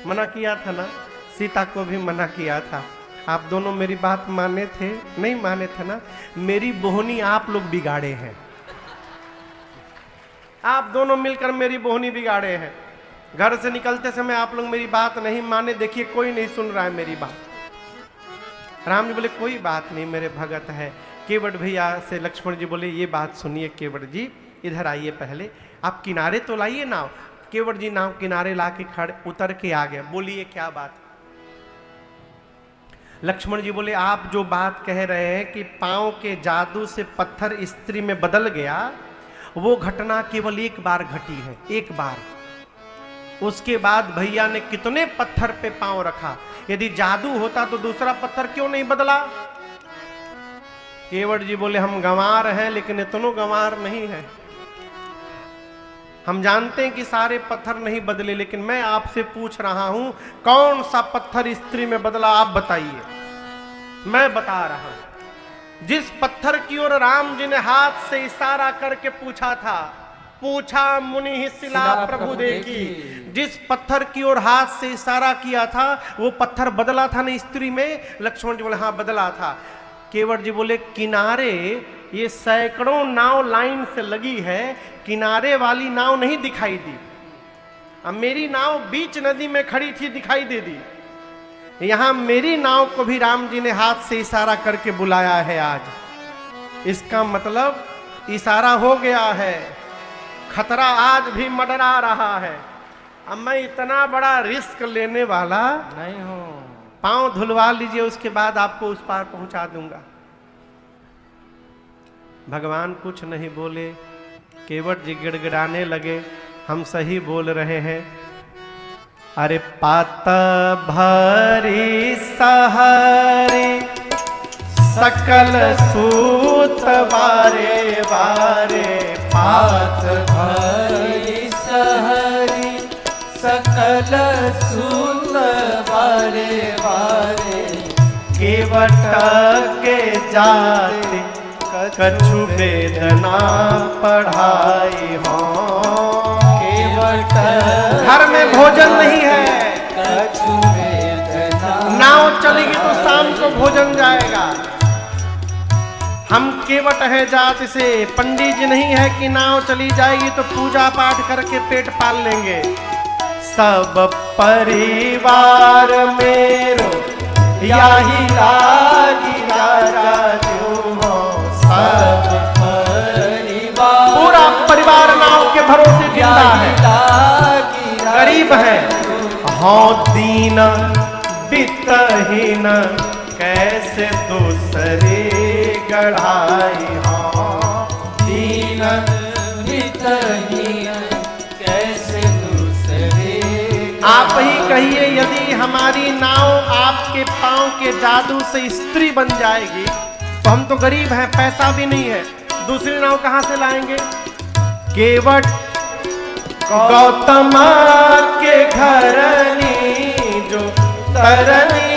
मना किया था ना, सीता को भी मना किया था। आप दोनों मेरी बात माने थे? नहीं माने थे ना। मेरी बोहनी आप लोग बिगाड़े हैं, आप दोनों मिलकर मेरी बोहनी बिगाड़े हैं। घर से निकलते समय आप लोग मेरी बात नहीं माने, देखिए कोई नहीं सुन रहा है मेरी बात। राम जी बोले कोई बात नहीं, मेरे भगत है। केवट भैया से लक्ष्मण जी बोले ये बात सुनिए केवट जी, इधर आइए, पहले आप किनारे तो लाइए नाव। केवट जी नाव किनारे ला के खड़े उतर के आ गए। बोलिए क्या बात? लक्ष्मण जी बोले आप जो बात कह रहे हैं कि पांव के जादू से पत्थर स्त्री में बदल गया, वो घटना केवल एक बार घटी है, एक बार। उसके बाद भैया ने कितने पत्थर पे पांव रखा। यदि जादू होता तो दूसरा पत्थर क्यों नहीं बदला? केवट जी बोले हम गंवार हैं, लेकिन इतनो गंवार नहीं है। हम जानते हैं कि सारे पत्थर नहीं बदले, लेकिन मैं आपसे पूछ रहा हूं कौन सा पत्थर स्त्री में बदला, आप बताइए। मैं बता रहा हूं, जिस पत्थर की ओर राम जी ने हाथ से इशारा करके पूछा था, पूछा मुनि ही शिला प्रभु देखी, जिस पत्थर की ओर हाथ से इशारा किया था वो पत्थर बदला था ना स्त्री में? लक्ष्मण जी बोले हाँ बदला था। केवट जी बोले किनारे ये सैकड़ों नाव लाइन से लगी है, किनारे वाली नाव नहीं दिखाई दी। अब मेरी नाव बीच नदी में खड़ी थी, दिखाई दे दी। यहां मेरी नाव को भी राम जी ने हाथ से इशारा करके बुलाया है आज। इसका मतलब इशारा हो गया है, खतरा आज भी मंडरा रहा है। अब मैं इतना बड़ा रिस्क लेने वाला नहीं हूं। पांव धुलवा लीजिए, उसके बाद आपको उस पार पहुंचा दूंगा। भगवान कुछ नहीं बोले। केवट जी गिड़गिड़ाने लगे, हम सही बोल रहे हैं। अरे पात भरी सहरी सकल सूत वारे वारे, पात भरी सहरी सकल सूत वारे वारे, केवट के जाति कछु वेदना पढ़ाई हो। केवट घर में भोजन नहीं है, कछु वेदना, नाव चलेगी तो शाम को भोजन जाएगा। हम केवट है जाति से, पंडित जी नहीं है कि नाव चली जाएगी तो पूजा पाठ करके पेट पाल लेंगे। सब परिवार मेरो यही लागी राजा जो हो, सब परिवार पूरा परिवार नाव के भरोसे जिंदा है, लागी गरीब है। हाँ दीन बितहीन कैसे दूसरे गढ़ाई हो। दीन वितहीन कैसे दूसरे। आप ही कहिए यदि हमारी नाव आपके पांव के जादू से स्त्री बन जाएगी तो हम तो गरीब हैं, पैसा भी नहीं है, दूसरी नाव कहां से लाएंगे? केवट गौतम के घरनी जो तरनी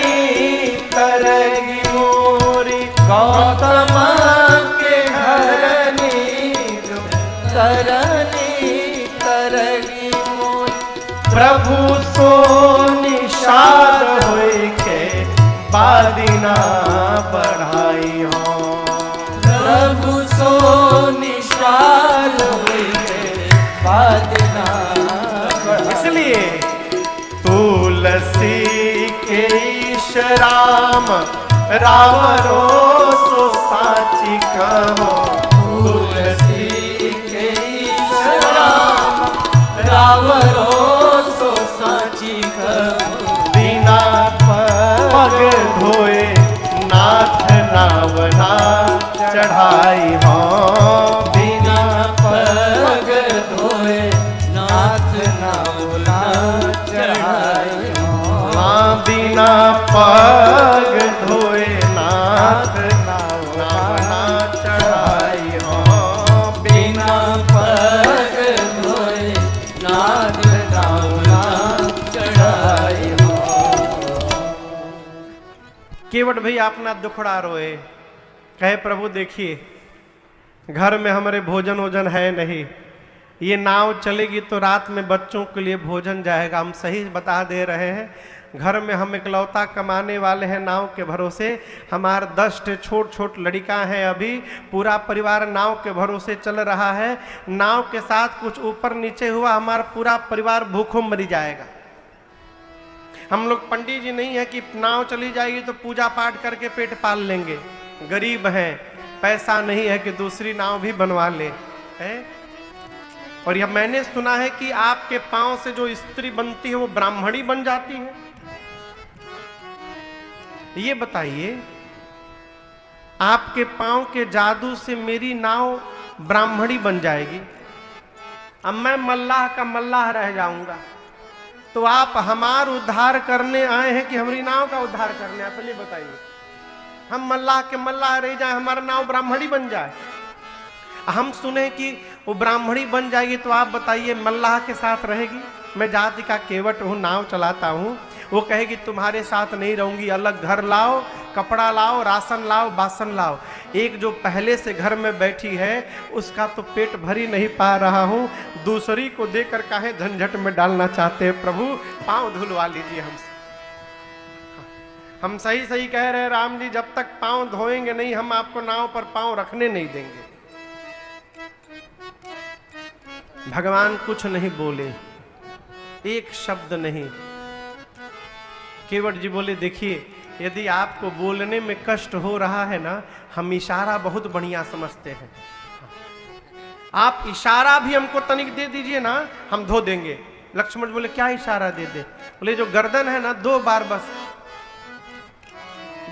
तरगी मोरी, गौतम के घरनी जो तरनी तरगी मोर, प्रभु सो निषाद होए के बादिना बढ़ाई हो। प्रभु सो निशाल हुए बादना। इसलिए तुलसी के ईश राम राम रोसो साची कहो। तुलसी के ईश राम राम रोसो साची कहो। बिना पग धोए नाथ नावना चढ़ाई हो। बिना पग धोए नाथ नावना चढ़ाई हो। हाँ बिना पग धोए नाथ नावना चढ़ाई हो। बिना पग धोए नाथ नावना चढ़ाई हो। केवट भैया अपना दुखड़ा रोए, कहे प्रभु देखिए घर में हमारे भोजन वोजन है नहीं, ये नाव चलेगी तो रात में बच्चों के लिए भोजन जाएगा। हम सही बता दे रहे हैं। घर में हम इकलौता कमाने वाले हैं नाव के भरोसे। हमारे 10 छोट छोट लड़का हैं, अभी पूरा परिवार नाव के भरोसे चल रहा है। नाव के साथ कुछ ऊपर नीचे हुआ, हमारा पूरा परिवार भूखों मर जाएगा। हम लोग पंडित जी नहीं है कि नाव चली जाएगी तो पूजा पाठ करके पेट पाल लेंगे। गरीब हैं, पैसा नहीं है कि दूसरी नाव भी बनवा ले है। और यह मैंने सुना है कि आपके पांव से जो स्त्री बनती है वो ब्राह्मणी बन जाती है। ये बताइए, आपके पांव के जादू से मेरी नाव ब्राह्मणी बन जाएगी, अब मैं मल्लाह का मल्लाह रह जाऊंगा, तो आप हमार उद्धार करने आए हैं कि हमारी नाव का उद्धार करने आए? पहले बताइए। हम मल्लाह के मल्लाह रह जाए, हमारा नाव ब्राह्मणी बन जाए। हम सुने कि वो ब्राह्मणी बन जाएगी, तो आप बताइए मल्लाह के साथ रहेगी? मैं जाति का केवट हूँ, नाव चलाता हूँ। वो कहेगी तुम्हारे साथ नहीं रहूंगी, अलग घर लाओ, कपड़ा लाओ, राशन लाओ, बासन लाओ। एक जो पहले से घर में बैठी है उसका तो पेट भर ही नहीं पा रहा हूँ, दूसरी को देकर काहे झंझट में डालना चाहते हैं प्रभु? पांव धुलवा लीजिए हमसे। हम सही सही कह रहे हैं राम जी, जब तक पांव धोएंगे नहीं हम आपको नाव पर पांव रखने नहीं देंगे। भगवान कुछ नहीं बोले, एक शब्द नहीं। केवट जी बोले देखिए, यदि आपको बोलने में कष्ट हो रहा है ना, हम इशारा बहुत बढ़िया समझते हैं। आप इशारा भी हमको तनिक दे दीजिए ना, हम धो देंगे। लक्ष्मण बोले क्या इशारा दे दे? बोले जो गर्दन है ना 2 बार, बस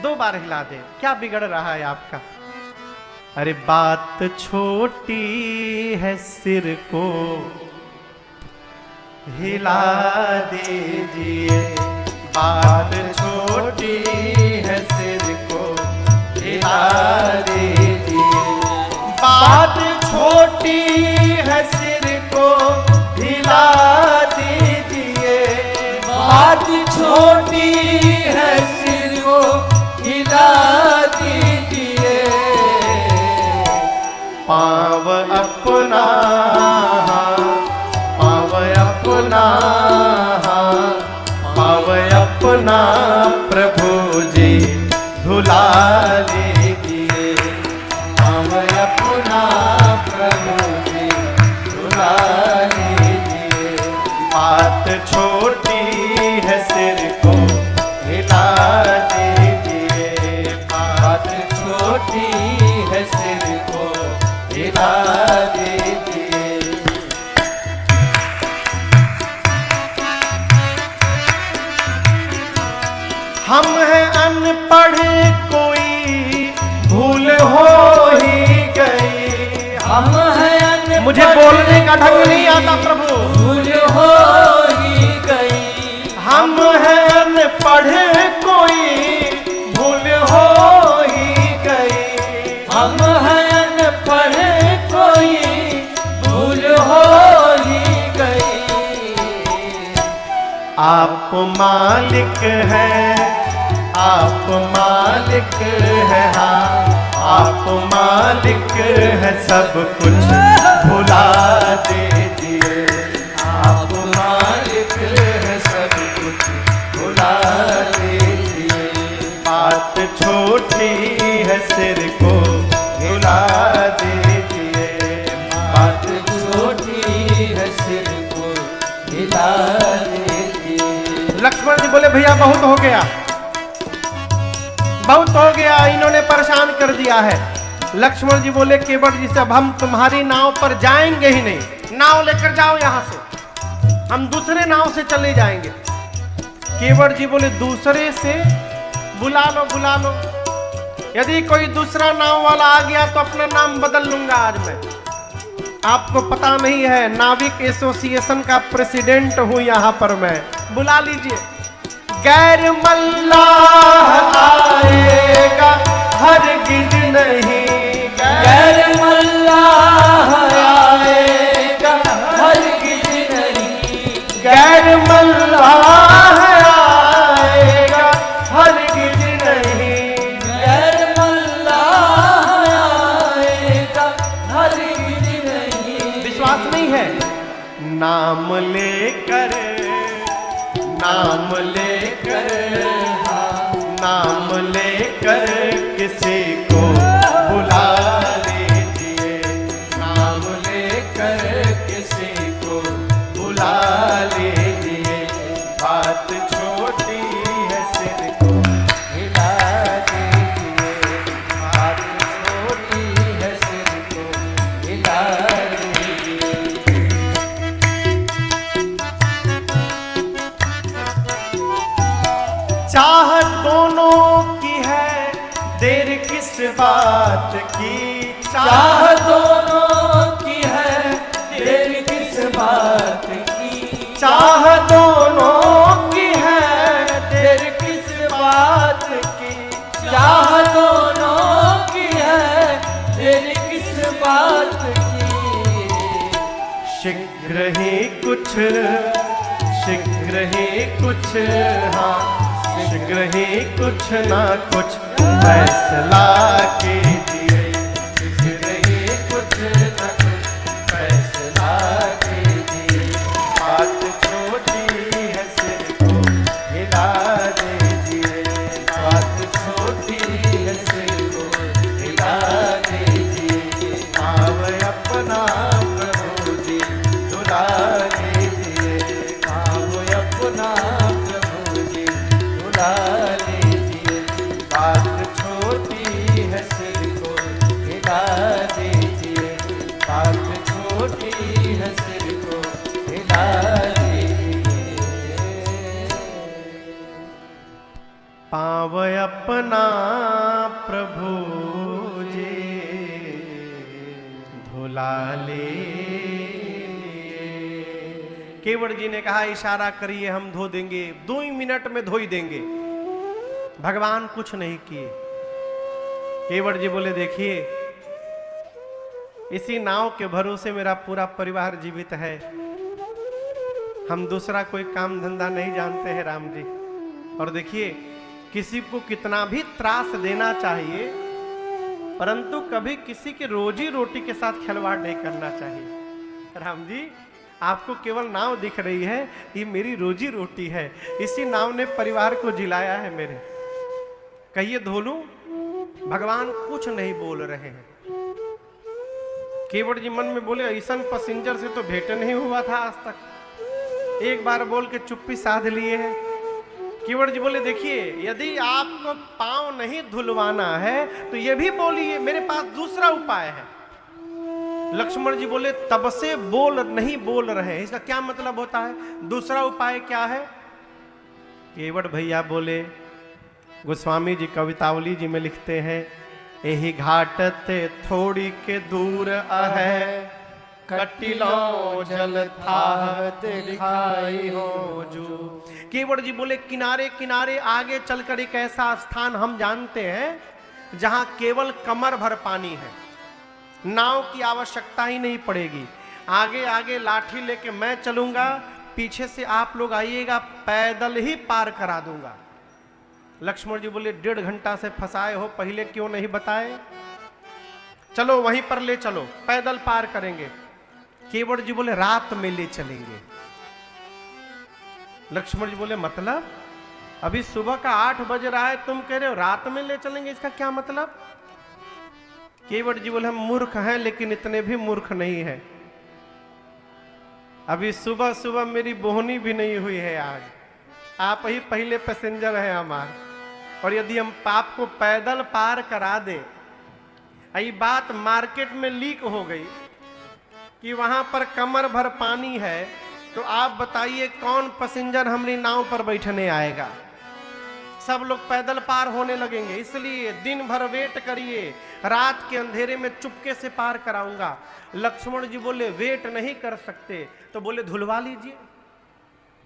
2 बार हिला दे, क्या बिगड़ रहा है आपका? अरे बात छोटी है, सिर को हिला दीजिए। बात छोटी है, सिर को हिला दीजिए। बात छोटी है, सिर को हिला दीजिए। बात छोटी है, सिर को हिला दीजिए। पाँव अपना, पाँव अपना, पाँव अपना प्रभु जी धुला लीजिए। पाँव अपना प्रभु जी धुला लीजिए। बात छोटी है, सिर को हिला दीजिए। बात छोटी है, सिर को हिला दीजिए। हम हैं अनपढ़, कोई भूल हो ही गई। हम हैं अनपढ़, मुझे बोलने का ढंग नहीं आता प्रभु। भूल हो ही गई। हम हैं अनपढ़, कोई भूल हो ही गई। हम हैं अनपढ़, कोई भूल हो ही गई। आप मालिक हैं, आप मालिक है, हाँ आप मालिक है, सब कुछ भुला दीजिए। आप मालिक है, सब कुछ भुला दीजिए। बात छोटी है, सिर को हिला दीजिए। बात छोटी है, सिर को हिला दीजिए। लक्ष्मण जी बोले भैया बहुत हो गया, बहुत हो गया, इन्होंने परेशान कर दिया है। लक्ष्मण जी बोले केवट जी से अब हम तुम्हारी नाव पर जाएंगे ही नहीं, नाव लेकर जाओ यहां से, हम दूसरे नाव से चले जाएंगे। केवट जी बोले दूसरे से? बुला लो बुला लो, यदि कोई दूसरा नाव वाला आ गया तो अपना नाम बदल लूंगा आज मैं। आपको पता नहीं है, नाविक एसोसिएशन का प्रेसिडेंट हूं यहां पर मैं। बुला लीजिए। गैर मल्लाह आएगा हरगिज नहीं, गैर मल्लाह आएगा हरगिज नहीं। गैर मल्लाह आएगा हरगिज नहीं। गैर मल्लाह आएगा हरगिज नहीं। विश्वास नहीं है? लेकर, नाम लेकर किसी को बुला लीजिए, नाम लेकर किसी को बुला लीजिए। बात छोटी है सिर को हिला दीजिए, बात छोटी है सिर को हिला दीजिए। चाहत दोनों की है, देर किस बात की, चाह दोनों की है, देर किस बात की, चाह दोनों की है, देर किस बात की। चाह दोनों की है, देर किस बात की। शीघ्र ही कुछ, शीघ्र ही कुछ, हाँ शीघ्र ही कुछ ना कुछ फैसला कीजिए, शीघ्र ही कुछ ना कुछ फैसला कीजिए। बात छोटी है सिर को हिला दीजिए, बात छोटी है सिर को हिला दीजिए। पाव अपना प्रभु जी दुला दीजिए, पाव अपना प्रभु जी दुला दीजिए। बात छोटी है सिर को हिला दीजिए, बात छोटी है सिर को हिला दीजिए। पाव अपना प्रभु जी धुला ले। केवट जी ने कहा इशारा करिए हम धो देंगे, 2 ही मिनट में धो ही देंगे। भगवान कुछ नहीं किए। केवट जी बोले देखिए इसी नाव के भरोसे मेरा पूरा परिवार जीवित है, हम दूसरा कोई काम धंधा नहीं जानते हैं राम जी। और देखिए किसी को कितना भी त्रास देना चाहिए, परंतु कभी किसी की रोजी रोटी के साथ खिलवाड़ नहीं करना चाहिए। राम जी आपको केवल नाव दिख रही है, ये मेरी रोजी रोटी है, इसी नाव ने परिवार को जिलाया है मेरे। कहिए धोलू। भगवान कुछ नहीं बोल रहे हैं। केवट जी मन में बोले ऐसा पैसेंजर से तो भेंट नहीं हुआ था आज तक, एक बार बोल के चुप्पी साध लिए है। केवट जी बोले देखिए यदि आपको पांव नहीं धुलवाना है तो ये भी बोलिए, मेरे पास दूसरा उपाय है। लक्ष्मण जी बोले तब से नहीं बोल रहे हैं, इसका क्या मतलब होता है? दूसरा उपाय क्या है? केवट भैया बोले गोस्वामी जी कवितावली जी में लिखते हैं यही घाट ते थोड़ी के दूर है, कटिलो जल था दिखाई हो जो। केवट जी बोले किनारे किनारे आगे चलकर एक ऐसा स्थान हम जानते हैं जहां केवल कमर भर पानी है, नाव की आवश्यकता ही नहीं पड़ेगी। आगे आगे लाठी लेके मैं चलूंगा, पीछे से आप लोग आइएगा, पैदल ही पार करा दूंगा। लक्ष्मण जी बोले 1.5 घंटा से फंसाए हो, पहले क्यों नहीं बताए? चलो वहीं पर ले चलो, पैदल पार करेंगे। केवट जी बोले रात में ले चलेंगे। लक्ष्मण जी बोले मतलब अभी सुबह का 8 बज रहा है, तुम कह रहे हो रात में ले चलेंगे, इसका क्या मतलब? केवट जी बोले हम मूर्ख हैं लेकिन इतने भी मूर्ख नहीं है, अभी सुबह सुबह मेरी बोहनी भी नहीं हुई है, आज आप ही पहले पैसेंजर हैं हमारे, और यदि हम पाप को पैदल पार करा दें, ये बात मार्केट में लीक हो गई कि वहां पर कमर भर पानी है, तो आप बताइए कौन पैसेंजर हमारी नाव पर बैठने आएगा? सब लोग पैदल पार होने लगेंगे। इसलिए दिन भर वेट करिए, रात के अंधेरे में चुपके से पार कराऊंगा। लक्ष्मण जी बोले वेट नहीं कर सकते, तो बोले धुलवा लीजिए।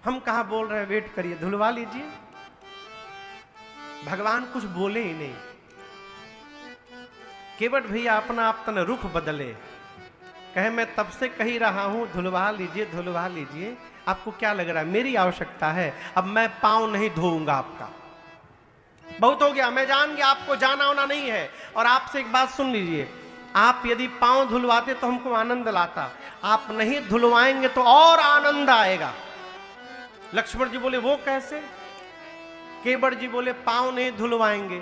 हम कहा बोल रहे वेट करिए, धुलवा लीजिए। भगवान कुछ बोले ही नहीं। केवट भैया अपना आप तन रुख बदले, कहे मैं तब से कही रहा हूं धुलवा लीजिए धुलवा लीजिए, आपको क्या लग रहा है? मेरी आवश्यकता है, अब मैं पांव नहीं धोऊंगा आपका, बहुत हो गया, मैं जान गया आपको जाना होना नहीं है। और आपसे एक बात सुन लीजिए, आप यदि पांव धुलवाते तो हमको आनंद लाता, आप नहीं धुलवाएंगे तो और आनंद आएगा। लक्ष्मण जी बोले वो कैसे? केवट जी बोले पांव नहीं धुलवाएंगे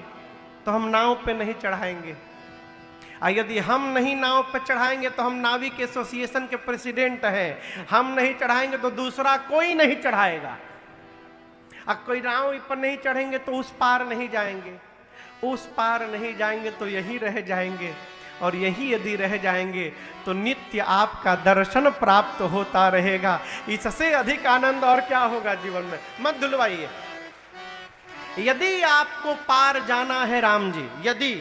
तो हम नाव पे नहीं चढ़ाएंगे, और यदि हम नहीं नाव पे चढ़ाएंगे तो हम नाविक एसोसिएशन के प्रेसिडेंट हैं, हम नहीं चढ़ाएंगे तो दूसरा कोई नहीं चढ़ाएगा। अब कोई नाव पर नहीं चढ़ेंगे तो उस पार नहीं जाएंगे, उस पार नहीं जाएंगे तो यही रह जाएंगे, और यही यदि रह जाएंगे तो नित्य आपका दर्शन प्राप्त होता रहेगा। इससे अधिक आनंद और क्या होगा जीवन में। मत धुलवाइए। यदि आपको पार जाना है राम जी, यदि,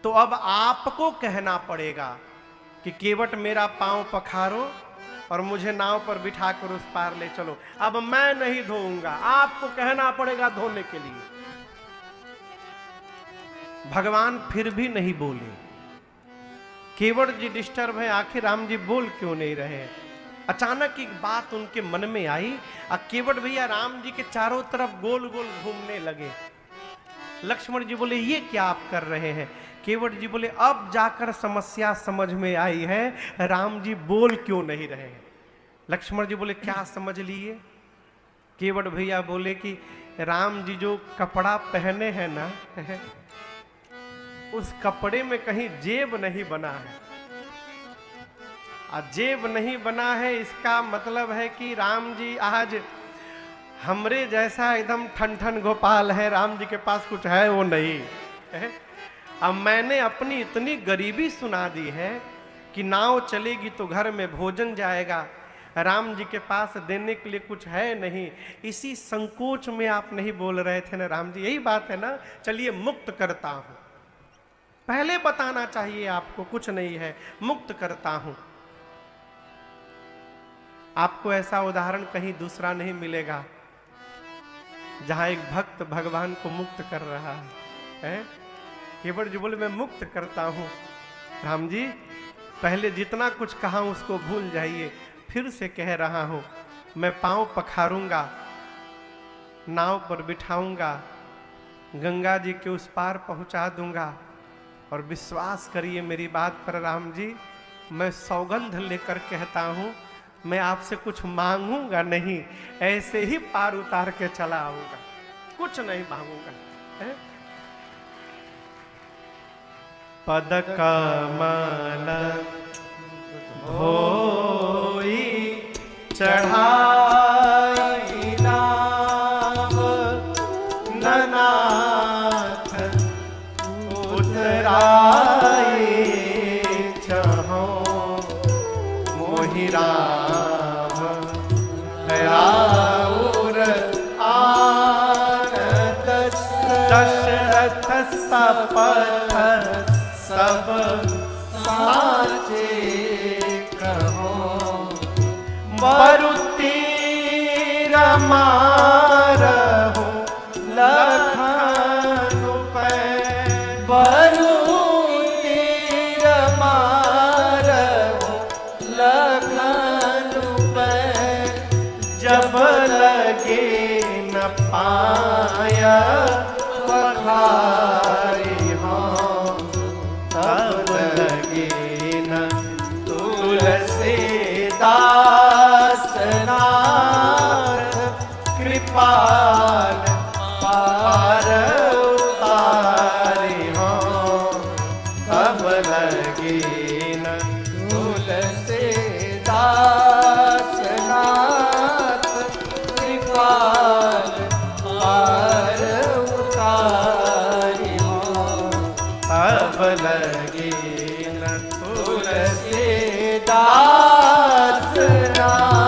तो अब आपको कहना पड़ेगा कि केवट मेरा पांव पखारो और मुझे नाव पर बिठाकर उस पार ले चलो। अब मैं नहीं धोऊंगा, आपको कहना पड़ेगा धोने के लिए। भगवान फिर भी नहीं बोले। केवट जी डिस्टर्ब है, आखिर राम जी बोल क्यों नहीं रहे। अचानक एक बात उनके मन में आई, और केवट भैया राम जी के चारों तरफ गोल गोल घूमने लगे। लक्ष्मण जी बोले ये क्या आप कर रहे हैं। केवट जी बोले अब जाकर समस्या समझ में आई है, राम जी बोल क्यों नहीं रहे हैं। लक्ष्मण जी बोले क्या समझ लिए। केवट भैया बोले कि राम जी जो कपड़ा पहने हैं ना, उस कपड़े में कहीं जेब नहीं बना है, और जेब नहीं बना है इसका मतलब है कि राम जी आज हमरे जैसा एकदम ठन ठन गोपाल है, राम जी के पास कुछ है वो नहीं है। अब मैंने अपनी इतनी गरीबी सुना दी है कि नाव चलेगी तो घर में भोजन जाएगा, राम जी के पास देने के लिए कुछ है नहीं, इसी संकोच में आप नहीं बोल रहे थे ना राम जी। यही बात है ना, चलिए मुक्त करता हूं। पहले बताना चाहिए आपको कुछ नहीं है, मुक्त करता हूं। आपको ऐसा उदाहरण कहीं दूसरा नहीं मिलेगा जहां एक भक्त भगवान को मुक्त कर रहा है। केवट जी बोले मैं मुक्त करता हूं। राम जी पहले जितना कुछ कहा उसको भूल जाइए, फिर से कह रहा हूं, मैं पांव पखारूंगा, नाव पर बिठाऊंगा, गंगा जी के उस पार पहुंचा दूंगा, और विश्वास करिए मेरी बात पर राम जी, मैं सौगंध लेकर कहता हूं, मैं आपसे कुछ मांगूंगा नहीं, ऐसे ही पार उतार के चला आऊंगा, कुछ नहीं मांगूंगा। पद कमल धोई चढ़ाई नाव, ननाथ उतराए चहो मोहि राम, और आनत दशरथ सपथ सब साचे कहो, बरुतीर मारहु लखन पै, बरुतीर मारहु लखन पै, जब लगे न पाया पखारी हाँ, तब लगे न तुलसीदास नाथ, कृपाल पार उतारे हाँ, तब लगे न तुलसीदास नाथ, कृपाल पार उतारे अब लगे न तुलसीदास नाथ।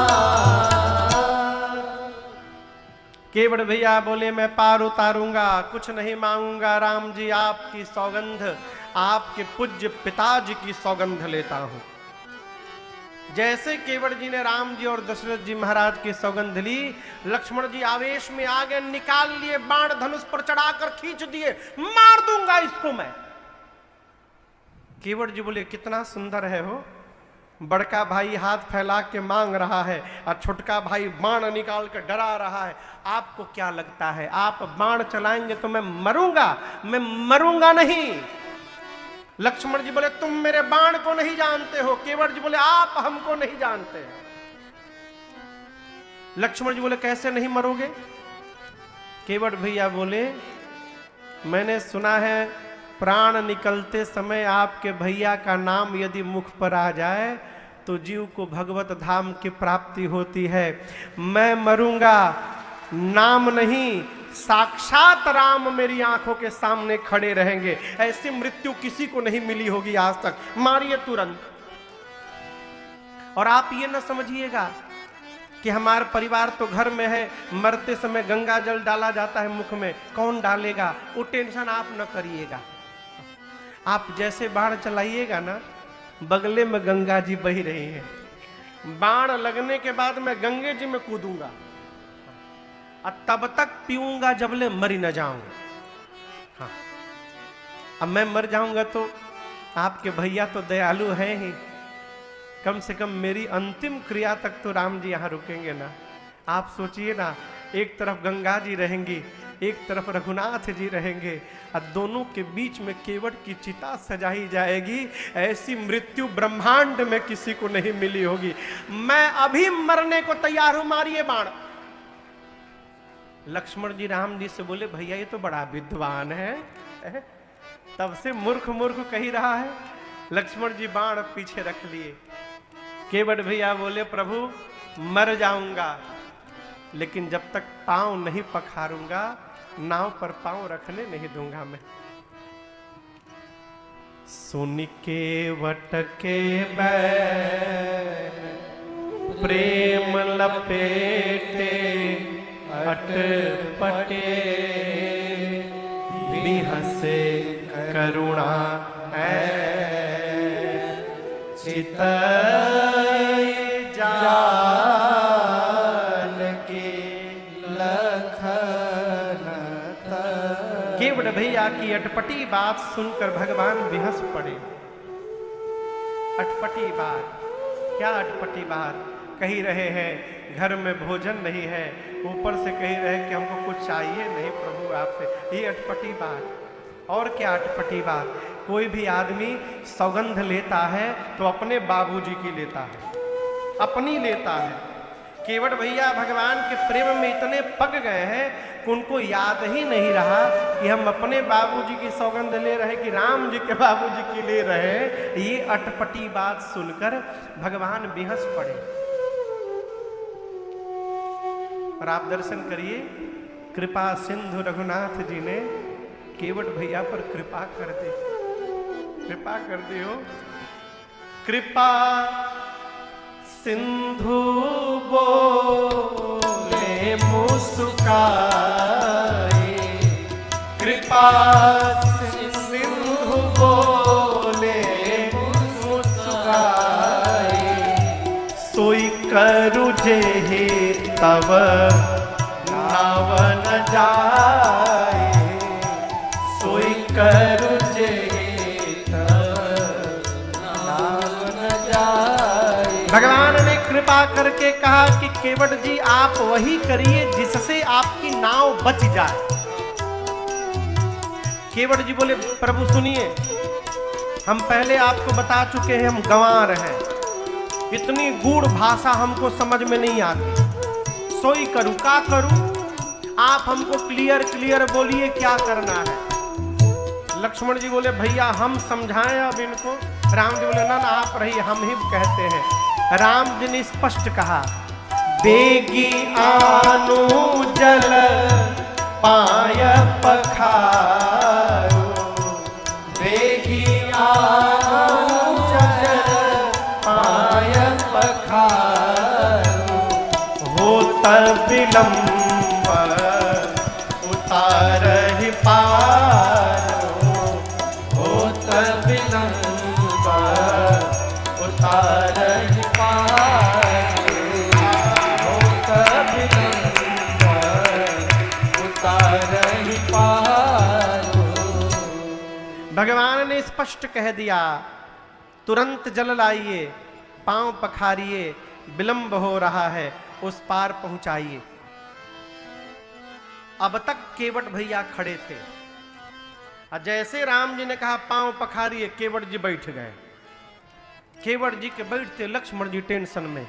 केवट भैया बोले मैं पार उतारूंगा, कुछ नहीं मांगूंगा। राम जी आपकी सौगंध, आपके पूज्य पिताजी की सौगंध लेता हूं। जैसे केवट जी ने राम जी और दशरथ जी महाराज की सौगंध ली, लक्ष्मण जी आवेश में आ गए, निकाल लिए बाण, धनुष पर चढ़ाकर खींच दिए, मार दूंगा इसको मैं। केवट जी बोले कितना सुंदर है हो, बड़का भाई हाथ फैला के मांग रहा है और छोटका भाई बाण निकाल कर डरा रहा है। आपको क्या लगता है आप बाण चलाएंगे तो मैं मरूंगा? मैं मरूंगा नहीं। लक्ष्मण जी बोले तुम मेरे बाण को नहीं जानते हो। केवट जी बोले आप हमको नहीं जानते। लक्ष्मण जी बोले कैसे नहीं मरोगे? केवट भैया बोले, मैंने सुना है प्राण निकलते समय आपके भैया का नाम यदि मुख पर आ जाए तो जीव को भगवत धाम की प्राप्ति होती है। मैं मरूंगा, नाम नहीं, साक्षात राम मेरी आंखों के सामने खड़े रहेंगे। ऐसी मृत्यु किसी को नहीं मिली होगी आज तक। मारिए तुरंत। और आप ये न समझिएगा कि हमारा परिवार तो घर में है, मरते समय गंगा जल डाला जाता है मुख में, कौन डालेगा, वो टेंशन आप न करिएगा। आप जैसे बाण चलाइएगा ना, बगले में गंगा जी बही रही है। बाण लगने के बाद मैं गंगे जी में कूदूंगा और तब तक पीऊंगा जबले मरी न जाऊं। हाँ, अब मैं मर जाऊंगा तो आपके भैया तो दयालु हैं ही, कम से कम मेरी अंतिम क्रिया तक तो राम जी यहां रुकेंगे ना। आप सोचिए ना, एक तरफ गंगा जी रहेंगी, एक तरफ रघुनाथ जी रहेंगे और दोनों के बीच में केवट की चिता सजाई जाएगी। ऐसी मृत्यु ब्रह्मांड में किसी को नहीं मिली होगी। मैं अभी मरने को तैयार हूं, मारिए बाण। लक्ष्मण जी राम जी से बोले, भैया ये तो बड़ा विद्वान है, तब से मूर्ख मूर्ख कही रहा है। लक्ष्मण जी बाण पीछे रख लिए। केवट भैया बोले, प्रभु मर जाऊंगा लेकिन जब तक पांव नहीं पखारूंगा, नाव पर पांव रखने नहीं दूंगा मैं। सुन केवट के बैर प्रेम लपेटे अटपटे, बिहसे करुणा चितई जान के लखन। केवट भैया की अटपटी बात सुनकर भगवान बेहस पड़े। अटपटी बात, क्या अटपटी बात कही रहे हैं? घर में भोजन नहीं है, ऊपर से कही रहे कि हमको कुछ चाहिए नहीं प्रभु आपसे। ये अटपटी बात। और क्या अटपटी बात? कोई भी आदमी सौगंध लेता है तो अपने बाबूजी की लेता है, अपनी लेता है। केवट भैया भगवान के प्रेम में इतने पक गए हैं कि उनको याद ही नहीं रहा कि हम अपने बाबूजी की सौगंध ले रहे कि राम जी के बाबूजी की ले रहे। ये अटपटी बात सुनकर भगवान बेहस पड़े। और आप दर्शन करिए, कृपा सिंधु रघुनाथ जी ने केवट भैया पर कृपा कर दी, कृपा कर दी हो। कृपा सिंधु बोले मुस्काए, कृपा सिंधु बोले मुस्काए, सोई करु जेहि तब नाव न जाए, सोई करु जेहि तब नाव न जाए। भगवान ने कृपा करके कहा कि केवट जी आप वही करिए जिससे आपकी नाव बच जाए। केवट जी बोले, प्रभु सुनिए, हम पहले आपको बता चुके हैं हम गंवार हैं, इतनी गूढ़ भाषा हमको समझ में नहीं आती। सोई करूं, का करूं? आप हमको क्लियर क्लियर बोलिए क्या करना है। लक्ष्मण जी बोले, भैया हम समझाएं अब इनको। राम जी बोले, ना ना आप रहिए, हम ही कहते हैं। राम जी ने स्पष्ट कहा, बेगी आनु जल पाय पखारो, बेगी आनु जल पाय पखारो, होत विलंब उतारहि पारो, होत विलंब उतारहि पारो, होत विलंब उतारहि पारो। भगवान ने स्पष्ट कह दिया, तुरंत जल लाइए, पांव पखारिए, विलंब हो रहा है, उस पार पहुंचाइए। अब तक केवट भैया खड़े थे और जैसे राम जी ने कहा पांव पखारिए, केवट जी बैठ गए। केवट जी के बैठते लक्ष्मण जी टेंशन में।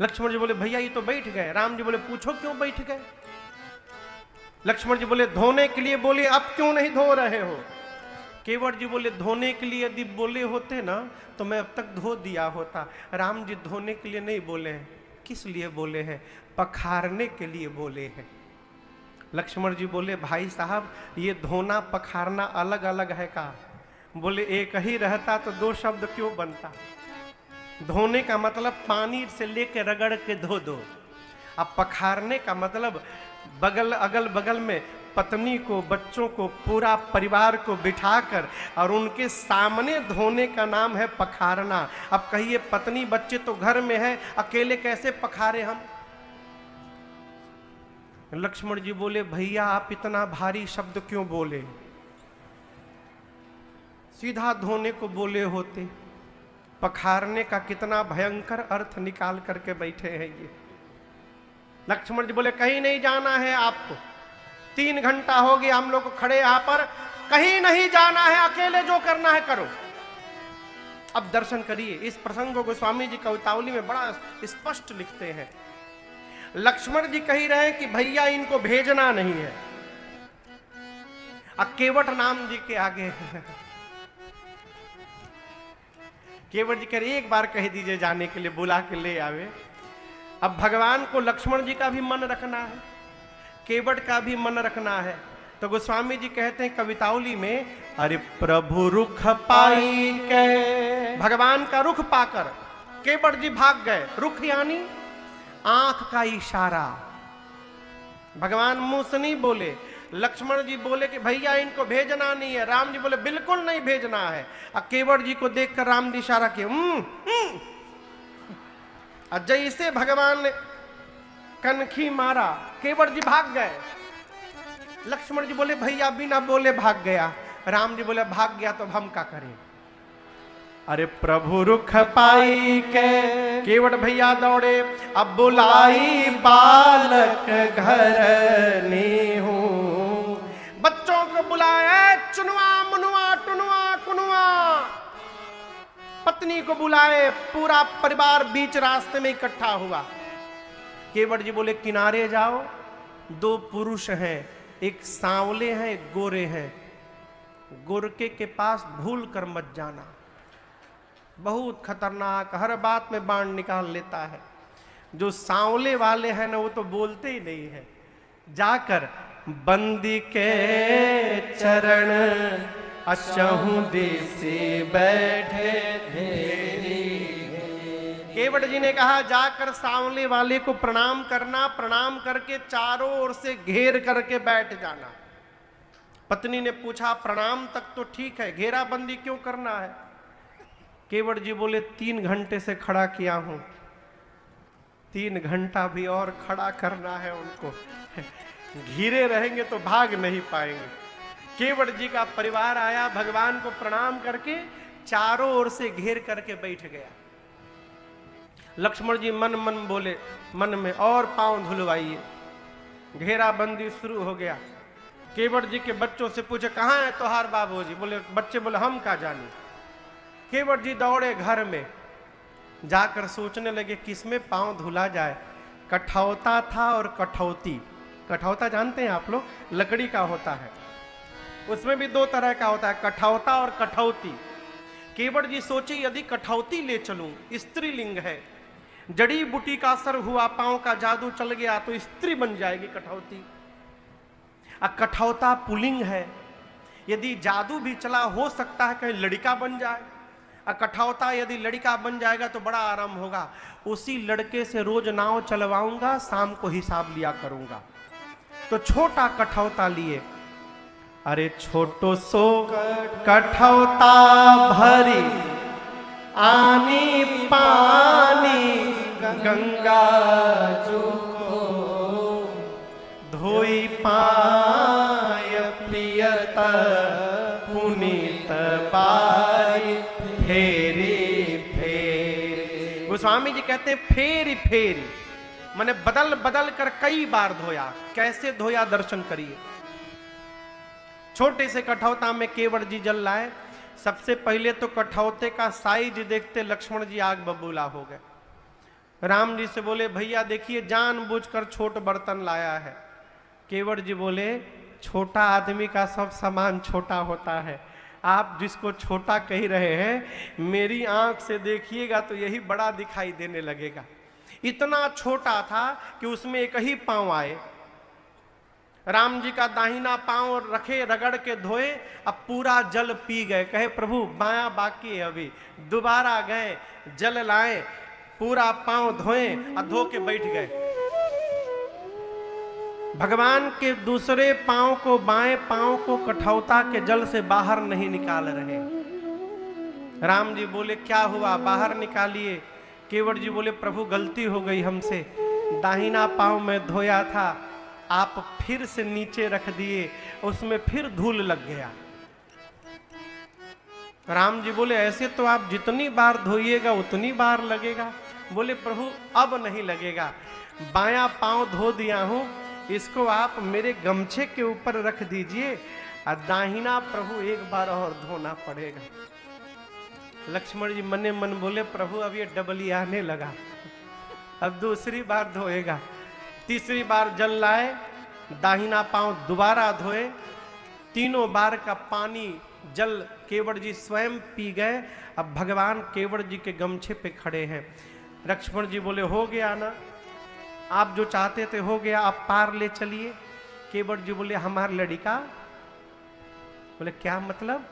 लक्ष्मण जी बोले, भैया ये तो बैठ गए। राम जी बोले, पूछो क्यों बैठ गए? लक्ष्मण जी बोले धोने के लिए, बोले अब क्यों नहीं धो रहे हो? केवट जी बोले धोने के लिए यदि बोले होते ना तो मैं अब तक धो दिया होता। राम जी धोने के लिए नहीं बोले हैं। किस लिए बोले हैं? पखारने के लिए बोले हैं। लक्ष्मण जी बोले भाई साहब ये धोना पखारना अलग अलग है का? बोले एक ही रहता तो दो शब्द क्यों बनता? धोने का मतलब पानी से लेके रगड़ के धो दो। अब पखारने का मतलब बगल अगल बगल में पत्नी को, बच्चों को, पूरा परिवार को बिठाकर और उनके सामने धोने का नाम है पखारना। अब कहिए पत्नी बच्चे तो घर में है, अकेले कैसे पखारे हम? लक्ष्मण जी बोले भैया आप इतना भारी शब्द क्यों बोले? सीधा धोने को बोले होते। पखारने का कितना भयंकर अर्थ निकाल करके बैठे हैं ये। लक्ष्मण जी बोले कहीं नहीं जाना है आपको, 3 घंटा हो गया हम लोग को खड़े यहां पर, कहीं नहीं जाना है, अकेले जो करना है करो। अब दर्शन करिए, इस प्रसंग को स्वामी जी कवितावली में बड़ा स्पष्ट लिखते हैं। लक्ष्मण जी कह रहे हैं कि भैया इनको भेजना नहीं है। केवट नाम जी के आगे केवट जी कह रहे एक बार कह दीजिए जाने के लिए, बुला के ले आवे। अब भगवान को लक्ष्मण जी का भी मन रखना है, केवट का भी मन रखना है। तो गोस्वामी जी कहते हैं कवितावली में, अरे प्रभु रुख पाई के, भगवान का रुख पाकर केवट जी भाग गए। रुख यानी आंख का इशारा। भगवान मुंह से नहीं बोले। लक्ष्मण जी बोले कि भैया इनको भेजना नहीं है। राम जी बोले बिल्कुल नहीं भेजना है। केवट जी को देखकर राम जी इशारा किए। जैसे भगवान ने कनखी मारा, केवट जी भाग गए। लक्ष्मण जी बोले भैया बिना बोले भाग गया। राम जी बोले भाग गया तो हम क्या करें? अरे प्रभु रुख पाई के केवट भैया दौड़े। अब बुलाई बालक घर ने हूं, बच्चों को बुलाए, चुनवा मुनवा टुनवा कुनवा। पत्नी को बुलाए, पूरा परिवार बीच रास्ते में इकट्ठा हुआ। केवट जी बोले किनारे जाओ, 2 पुरुष हैं, एक सांवले हैं एक गोरे हैं, गोरके के पास भूल कर मत जाना, बहुत खतरनाक, हर बात में बाण निकाल लेता है। जो सांवले वाले हैं ना वो तो बोलते ही नहीं है। जाकर बंदी के चरण अचहु दिसे बैठे थे। केवट जी ने कहा जाकर सांवले वाले को प्रणाम करना, प्रणाम करके चारों ओर से घेर करके बैठ जाना। पत्नी ने पूछा प्रणाम तक तो ठीक है, घेराबंदी क्यों करना है? केवट जी बोले 3 घंटे से खड़ा किया हूं, 3 घंटा भी और खड़ा करना है उनको। घिरे रहेंगे तो भाग नहीं पाएंगे। केवट जी का परिवार आया, भगवान को प्रणाम करके चारों ओर से घेर करके बैठ गया। लक्ष्मण जी मन मन बोले मन में, और पांव धुलवाइए। घेराबंदी शुरू हो गया। केवट जी के बच्चों से पूछे कहाँ है तोहार बाबूजी? बोले बच्चे बोले हम क्या जाने। केवट जी दौड़े घर में, जाकर सोचने लगे किसमें पांव धुला जाए। कठौता था और कठौती। कठौता जानते हैं आप लोग, लकड़ी का होता है, उसमें भी 2 तरह का होता है, कठौता और कठौती। केवट जी सोचे यदि कठौती ले चलूं, स्त्रीलिंग है, जड़ी बूटी का असर हुआ, पांव का जादू चल गया तो स्त्री बन जाएगी कठौती। कठौता पुल्लिंग है, यदि जादू भी चला हो सकता है कहीं लड़का बन जाए। कठौता यदि लड़का बन जाएगा तो बड़ा आराम होगा, उसी लड़के से रोज नाव चलवाऊंगा, शाम को हिसाब लिया करूंगा। तो छोटा कठौता लिए। अरे छोटो सो कठौता भरी आनी पानी गंगा जो धोई पाय प्रियत पुनीत बारी फेरी फेरी। गोस्वामी जी कहते हैं फेरी फेरी माने बदल बदल कर कई बार धोया। कैसे धोया दर्शन करिए। छोटे से कठौता में केवट जी जल लाए। सबसे पहले तो कठौते का साइज देखते लक्ष्मण जी आग बबूला हो गए। राम जी से बोले भैया देखिए जानबूझकर छोट बर्तन लाया है, केवट जी बोले, छोटा आदमी का सब सामान छोटा होता है, आप जिसको छोटा कह रहे हैं मेरी आंख से देखिएगा तो यही बड़ा दिखाई देने लगेगा। इतना छोटा था कि उसमें एक ही पांव आए। राम जी का दाहिना पांव रखे, रगड़ के धोए, अब पूरा जल पी गए। कहे प्रभु बायां बाकी है, अभी दोबारा गए, जल लाए, पूरा पांव धोए और धो के बैठ गए। भगवान के दूसरे पांव को, बाएं पांव को कठौता के जल से बाहर नहीं निकाल रहे। राम जी बोले क्या हुआ, बाहर निकालिए। केवट जी बोले प्रभु गलती हो गई हमसे, दाहिना पांव में धोया था, आप फिर से नीचे रख दिए, उसमें फिर धूल लग गया। राम जी बोले ऐसे तो आप जितनी बार धोइएगा उतनी बार लगेगा। बोले प्रभु अब नहीं लगेगा, बायां पांव धो दिया हूं, इसको आप मेरे गमछे के ऊपर रख दीजिए और दाहिना प्रभु एक बार और धोना पड़ेगा। लक्ष्मण जी मने मन बोले प्रभु अब ये डबली आने लगा, अब दूसरी बार धोएगा। तीसरी बार जल लाए, दाहिना पांव दोबारा धोए, तीनों बार का पानी जल केवट जी स्वयं पी गए। अब भगवान केवट जी के गमछे पे खड़े हैं। लक्ष्मण जी बोले हो गया ना, आप जो चाहते थे हो गया, आप पार ले चलिए। केवट जी बोले हमार लड़का। बोले क्या मतलब?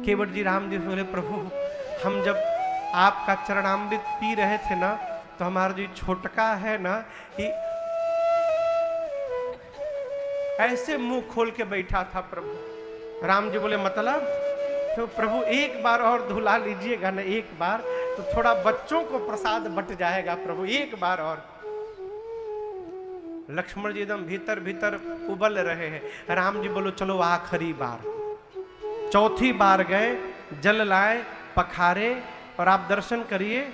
केवट जी राम जी बोले प्रभु हम जब आपका चरणामृत पी रहे थे ना तो हमारा जो छोटका है ना ये ऐसे मुंह खोल के बैठा था प्रभु। राम जी बोले मतलब? तो प्रभु एक बार और धुला लीजिएगा ना, एक बार तो थोड़ा बच्चों को प्रसाद बट जाएगा प्रभु, एक बार और। लक्ष्मण जी एकदम भीतर भीतर उबल रहे हैं। राम जी बोलो चलो आखिरी बार। चौथी बार गए, जल लाए, पखारे और आप दर्शन करिए,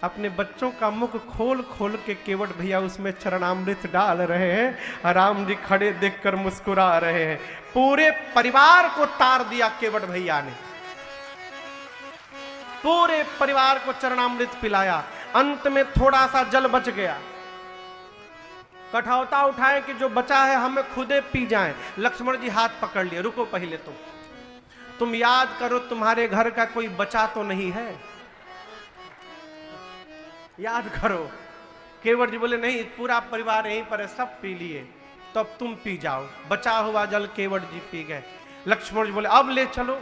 अपने बच्चों का मुख खोल खोल के केवट भैया उसमें चरणामृत डाल रहे हैं। राम जी खड़े देखकर मुस्कुरा रहे हैं। पूरे परिवार को तार दिया केवट भैया ने, पूरे परिवार को चरणामृत पिलाया। अंत में थोड़ा सा जल बच गया, कठौता उठाए कि जो बचा है हमें खुदे पी जाएं। लक्ष्मण जी हाथ पकड़ लिए, रुको पहले तुम याद करो तुम्हारे घर का कोई बचा तो नहीं है, याद करो। केवट जी बोले नहीं पूरा परिवार यहीं पर है, सब पी लिए, तो अब तुम पी जाओ। बचा हुआ जल केवट जी पी गए। लक्ष्मण जी बोले अब ले चलो।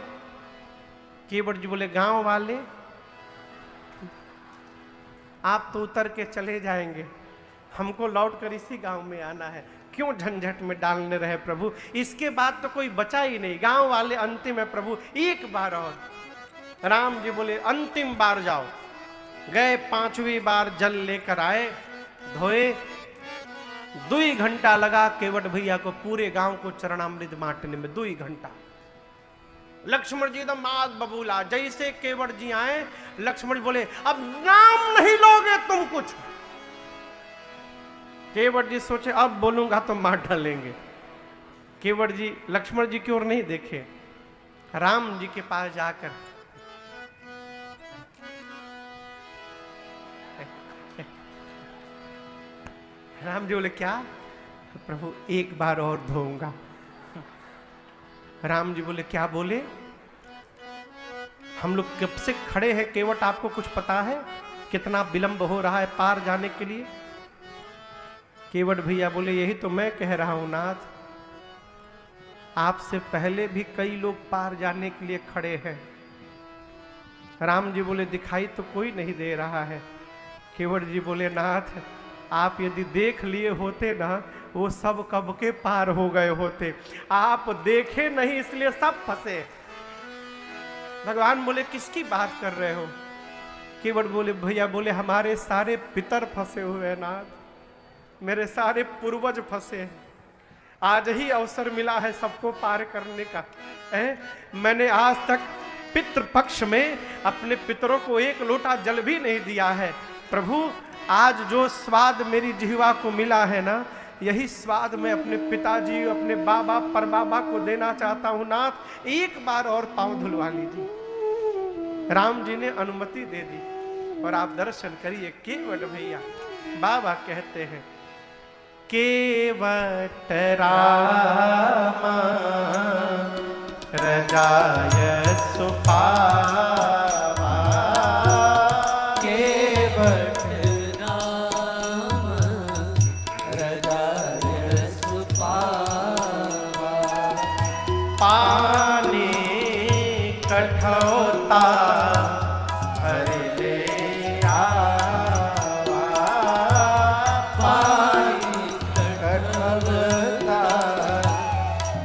केवट जी बोले गांव वाले आप तो उतर के चले जाएंगे, हमको लौट कर इसी गांव में आना है, क्यों झंझट में डालने रहे प्रभु। इसके बाद तो कोई बचा ही नहीं, गांव वाले अंतिम है प्रभु, एक बार और। राम जी बोले अंतिम बार जाओ। गए, पांचवी बार जल लेकर आए, धोए। 2 घंटा लगा केवट भैया को पूरे गांव को चरणामृत बांटने में, 2 घंटा। लक्ष्मण जी एकदम आग बबूला। जैसे केवट जी आए, लक्ष्मण जी बोले अब नाम नहीं लोगे तुम कुछ। केवट जी सोचे अब बोलूंगा तो मार डालेंगे। केवट जी लक्ष्मण जी की ओर नहीं देखे, राम जी के पास जाकर राम जी बोले क्या? प्रभु एक बार और धोऊंगा। राम जी बोले क्या बोले? हम लोग कब से खड़े हैं, केवट आपको कुछ पता है कितना विलंब हो रहा है पार जाने के लिए? केवट भैया बोले यही तो मैं कह रहा हूं नाथ, आपसे पहले भी कई लोग पार जाने के लिए खड़े हैं। राम जी बोले दिखाई तो कोई नहीं दे रहा है। केवट जी बोले नाथ आप यदि देख लिए होते ना वो सब कब के पार हो गए होते, आप देखे नहीं इसलिए सब फंसे। भगवान बोले किसकी बात कर रहे हो? केवट बोले भैया बोले हमारे सारे पितर फंसे हुए हैं नाथ, मेरे सारे पूर्वज फंसे हैं, आज ही अवसर मिला है सबको पार करने का। मैंने आज तक पितृपक्ष में अपने पितरों को एक लोटा जल भी नहीं दिया है। प्रभु आज जो स्वाद मेरी जिह्वा को मिला है ना, यही स्वाद मैं अपने पिताजी अपने बाबा परबाबा को देना चाहता हूं नाथ, एक बार और पांव धुलवा लीजिए। राम जी ने अनुमति दे दी और आप दर्शन करिए। केवट भैया बाबा कहते हैं केवट राम रजाय सुपावा, केवट राम रजाय सुपावा, पानी कठौता भर ले आवा, पानी कठौता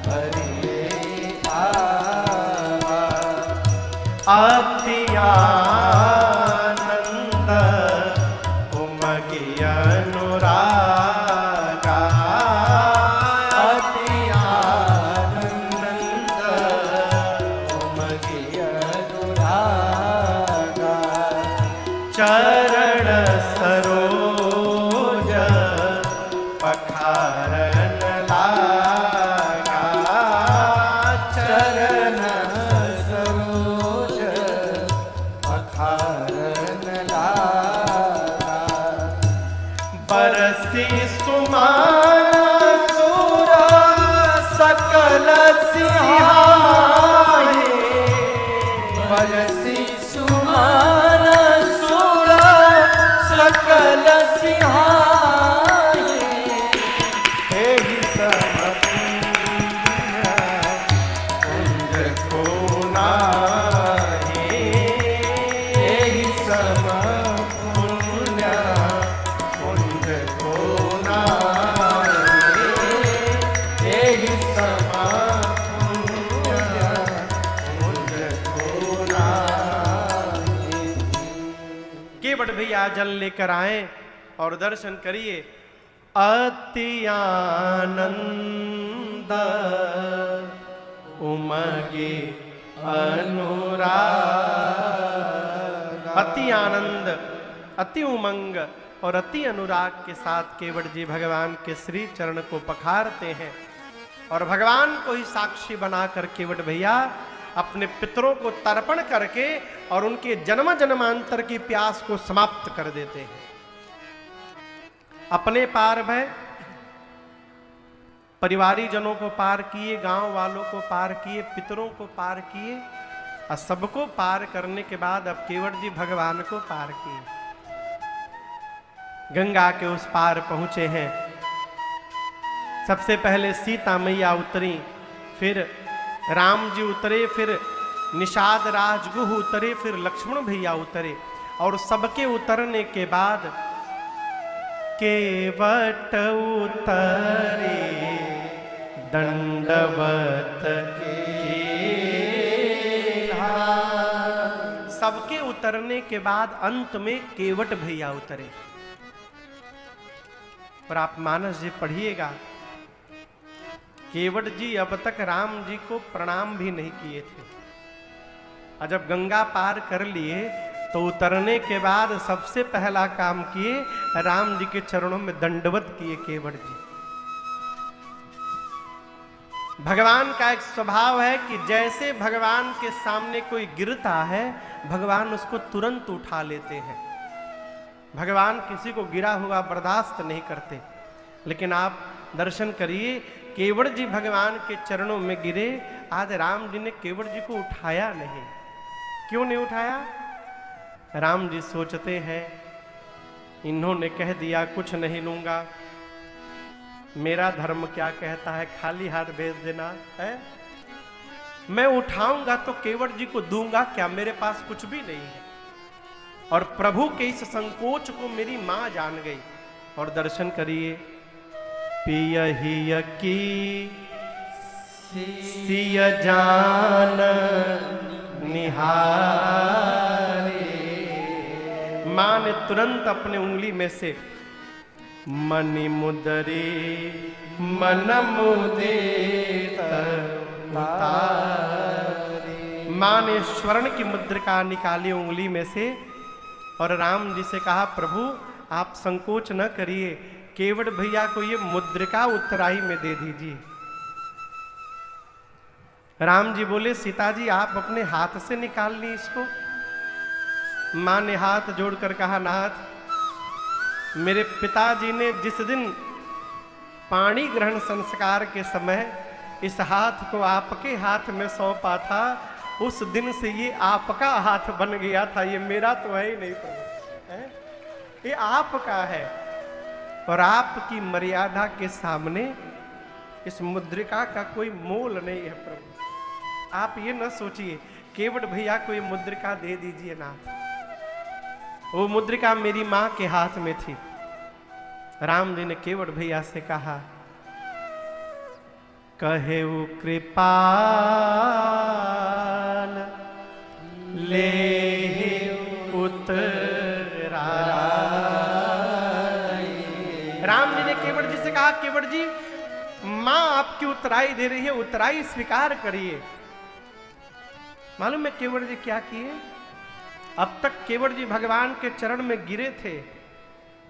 भर ले आवा, अति आनंद उमगी अनुरागा, अति आनंद उमगी अनुरागा, चरण सरोज पखारन लागा, चरण सरोज पखारन लागा, बरसी सुमान सुरा सकल सिंहाए, बरसी सुमान सुरा सकल सिंहाए, एहि सब कुंज को नाहि, एहि सब पुण्य कुंज को नाहि, एहि सब पुण्य कुंज को नाहि। केवट भैया जल लेकर आए और दर्शन करिए। अति आनंद उमगे अनुराग, अति आनंद, अति उमंग और अति अनुराग के साथ केवट जी भगवान के श्री चरण को पखारते हैं और भगवान को ही साक्षी बनाकर केवट भैया अपने पितरों को तर्पण करके और उनके जन्म जन्मांतर की प्यास को समाप्त कर देते हैं। अपने पार भय, परिवारी जनों को पार किए, गांव वालों को पार किए, पितरों को पार किए और सबको पार करने के बाद अब केवट जी भगवान को पार किए। गंगा के उस पार पहुंचे हैं। सबसे पहले सीता मैया उतरी, फिर राम जी उतरे, फिर निषाद राजगुह उतरे, फिर लक्ष्मण भैया उतरे और सबके उतरने के बाद केवट उतरे दंडवत केल्हा। सबके उतरने के बाद अंत में केवट भैया उतरे। और आप मानस जी पढ़िएगा, केवट जी अब तक राम जी को प्रणाम भी नहीं किए थे और जब गंगा पार कर लिए तो उतरने के बाद सबसे पहला काम किए, राम जी के चरणों में दंडवत किए केवट जी। भगवान का एक स्वभाव है कि जैसे भगवान के सामने कोई गिरता है, भगवान उसको तुरंत उठा लेते हैं। भगवान किसी को गिरा हुआ बर्दाश्त नहीं करते। लेकिन आप दर्शन करिए, केवट जी भगवान के चरणों में गिरे, आज राम जी ने केवट जी को उठाया नहीं। क्यों नहीं उठाया? राम जी सोचते हैं, इन्होंने कह दिया कुछ नहीं लूंगा, मेरा धर्म क्या कहता है खाली हाथ भेज देना है। मैं उठाऊंगा तो केवट जी को दूंगा क्या? मेरे पास कुछ भी नहीं है। और प्रभु के इस संकोच को मेरी मां जान गई। और दर्शन करिए, पियहिय की सिय जान निहारे। मां ने तुरंत अपने उंगली में से मणि मुदरे मन मुदित उतारे। मां ने स्वर्ण की मुद्रिका निकाली उंगली में से और राम जी से कहा, प्रभु आप संकोच न करिए, केवट भैया को ये मुद्रिका उत्तराई में दे दीजिए। राम जी बोले, सीता जी आप अपने हाथ से निकाल ली इसको। मां ने हाथ जोड़कर कहा, नाथ मेरे पिताजी ने जिस दिन पाणी ग्रहण संस्कार के समय इस हाथ को आपके हाथ में सौंपा था, उस दिन से ये आपका हाथ बन गया था। ये मेरा तो है ही नहीं प्रभु, है? ये आपका है। और आपकी मर्यादा के सामने इस मुद्रिका का कोई मोल नहीं है प्रभु। आप ये न सोचिए केवट भैया कोई मुद्रिका दे दीजिए ना, वो मुद्रिका मेरी मां के हाथ में थी। राम जी ने केवट भैया से कहा, कहे वो कृपाल ले उतरा। राम जी ने केवट जी से कहा, केवट जी मां आपकी उतराई दे रही है, उतराई स्वीकार करिए। मालूम है केवट जी क्या किए? अब तक केवट जी भगवान के चरण में गिरे थे,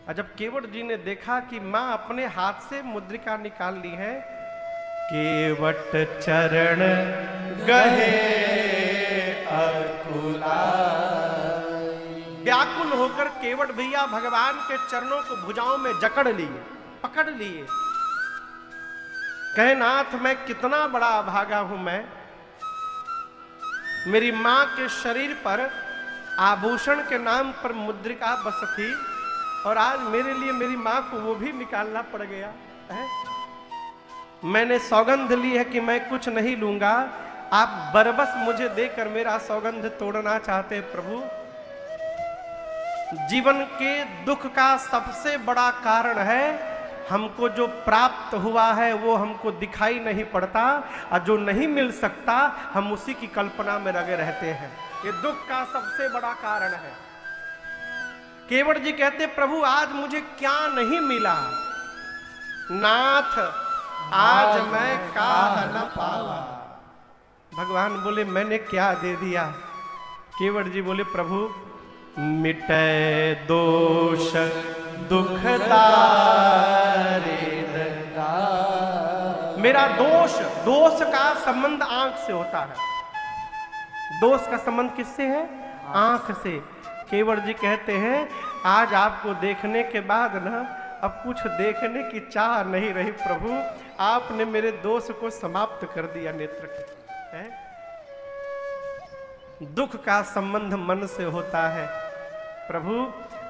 और जब केवट जी ने देखा कि मां अपने हाथ से मुद्रिका निकाल ली है, केवट चरण गहे अकुला। व्याकुल होकर केवट भैया भगवान के चरणों को भुजाओं में जकड़ लिए, पकड़ लिए। कहे नाथ मैं कितना बड़ा अभागा हूं मैं, मेरी मां के शरीर पर आभूषण के नाम पर मुद्रिका बस थी, और आज मेरे लिए मेरी मां को वो भी निकालना पड़ गया है। मैंने सौगंध ली है कि मैं कुछ नहीं लूंगा, आप बरबस मुझे देकर मेरा सौगंध तोड़ना चाहते प्रभु। जीवन के दुख का सबसे बड़ा कारण है, हमको जो प्राप्त हुआ है वो हमको दिखाई नहीं पड़ता, और जो नहीं मिल सकता हम उसी की कल्पना में लगे रहते हैं। ये दुख का सबसे बड़ा कारण है। केवट जी कहते प्रभु आज मुझे क्या नहीं मिला, नाथ आज मैं काह न पावा। भगवान बोले मैंने क्या दे दिया? केवट जी बोले प्रभु मिटे दोष दुखदारे। मेरा दोष का संबंध आंख से होता है। दोष का संबंध किससे है? आंख से। केवट जी कहते हैं आज आपको देखने के बाद ना अब कुछ देखने की चाह नहीं रही प्रभु, आपने मेरे दोष को समाप्त कर दिया नेत्र के। है? दुख का संबंध मन से होता है प्रभु।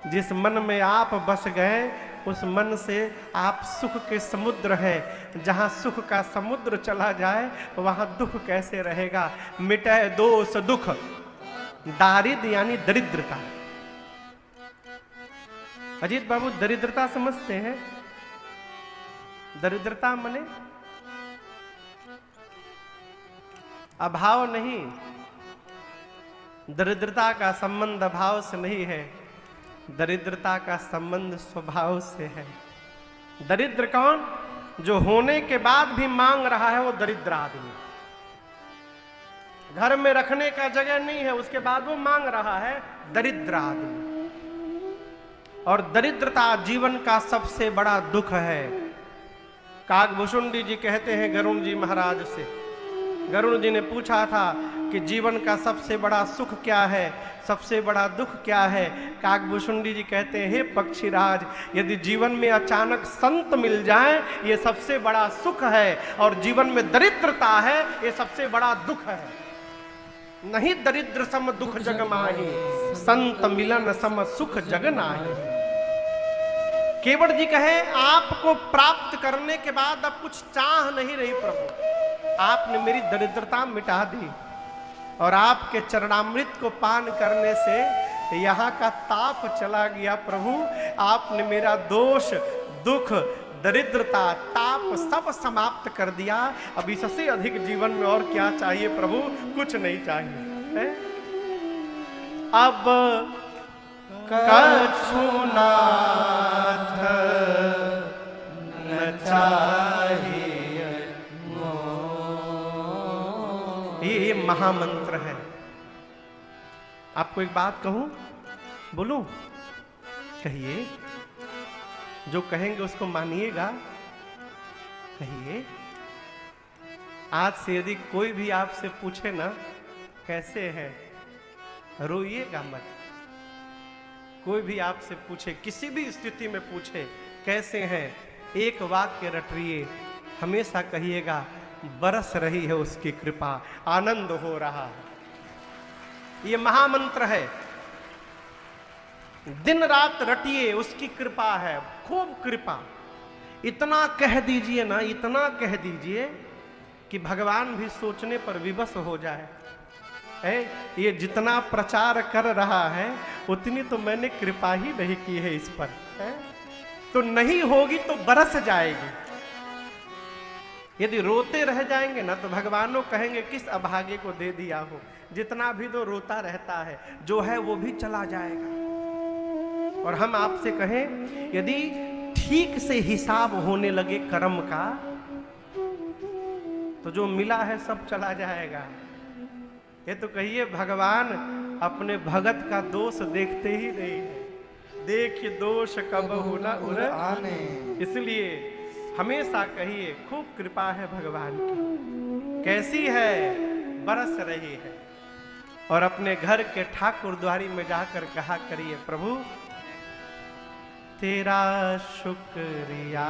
जिस मन में आप बस गए उस मन से आप सुख के समुद्र हैं। जहां सुख का समुद्र चला जाए वहां दुख कैसे रहेगा? मिटाए दोष दुख, दारिद्र यानी दरिद्रता। अजीत बाबू दरिद्रता समझते हैं? दरिद्रता माने अभाव नहीं, दरिद्रता का संबंध अभाव से नहीं है, दरिद्रता का संबंध स्वभाव से है। दरिद्र कौन? जो होने के बाद भी मांग रहा है वो दरिद्र आदमी। घर में रखने का जगह नहीं है उसके बाद वो मांग रहा है, दरिद्र आदमी। और दरिद्रता जीवन का सबसे बड़ा दुख है। काकभूषुंडी जी कहते हैं गरुण जी महाराज से, गरुण जी ने पूछा था कि जीवन का सबसे बड़ा सुख क्या है, सबसे बड़ा दुख क्या है? काकभूषुंडी जी कहते हैं हे पक्षीराज, यदि जीवन में अचानक संत मिल जाए ये सबसे बड़ा सुख है, और जीवन में दरिद्रता है ये सबसे बड़ा दुख है। नहीं दरिद्र सम दुख जग माही, संत मिलन सम सुख जग नाही। केवट जी कहे आपको प्राप्त करने के बाद अब कुछ चाह नहीं रही प्रभु, आपने मेरी दरिद्रता मिटा दी, और आपके चरणामृत को पान करने से यहाँ का ताप चला गया प्रभु। आपने मेरा दोष दुख दरिद्रता ताप सब समाप्त कर दिया। अब इससे अधिक जीवन में और क्या चाहिए प्रभु? कुछ नहीं चाहिए है? अब कछु नाथ न चाहिए। ये महामंत्र है। आपको एक बात कहूं, बोलूं? कहिए। जो कहेंगे उसको मानिएगा। कहिए। आज से यदि कोई भी आपसे पूछे ना कैसे हैं, रोइएगा मत। कोई भी आपसे पूछे, किसी भी स्थिति में पूछे कैसे हैं, एक वाक्य रटिए, हमेशा कहिएगा बरस रही है उसकी कृपा, आनंद हो रहा है। ये महामंत्र है, दिन रात रटिए, उसकी कृपा है, खूब कृपा। इतना कह दीजिए ना, इतना कह दीजिए कि भगवान भी सोचने पर विवश हो जाए। है ये जितना प्रचार कर रहा है उतनी तो मैंने कृपा ही नहीं की है इस पर, है? तो नहीं होगी तो बरस जाएगी। यदि रोते रह जाएंगे ना तो भगवानों कहेंगे किस अभागे को दे दिया हो। जितना भी तो रोता रहता है, जो है वो भी चला जाएगा। और हम आपसे कहें, यदि ठीक से हिसाब होने लगे कर्म का तो जो मिला है सब चला जाएगा। ये तो कहिए भगवान अपने भगत का दोष देखते ही नहीं है, देख दोष कब होना उर आने। इसलिए हमेशा कहिए खूब कृपा है भगवान की। कैसी है? बरस रही है। और अपने घर के ठाकुर द्वारी में जाकर कहा करिए, प्रभु तेरा शुक्रिया।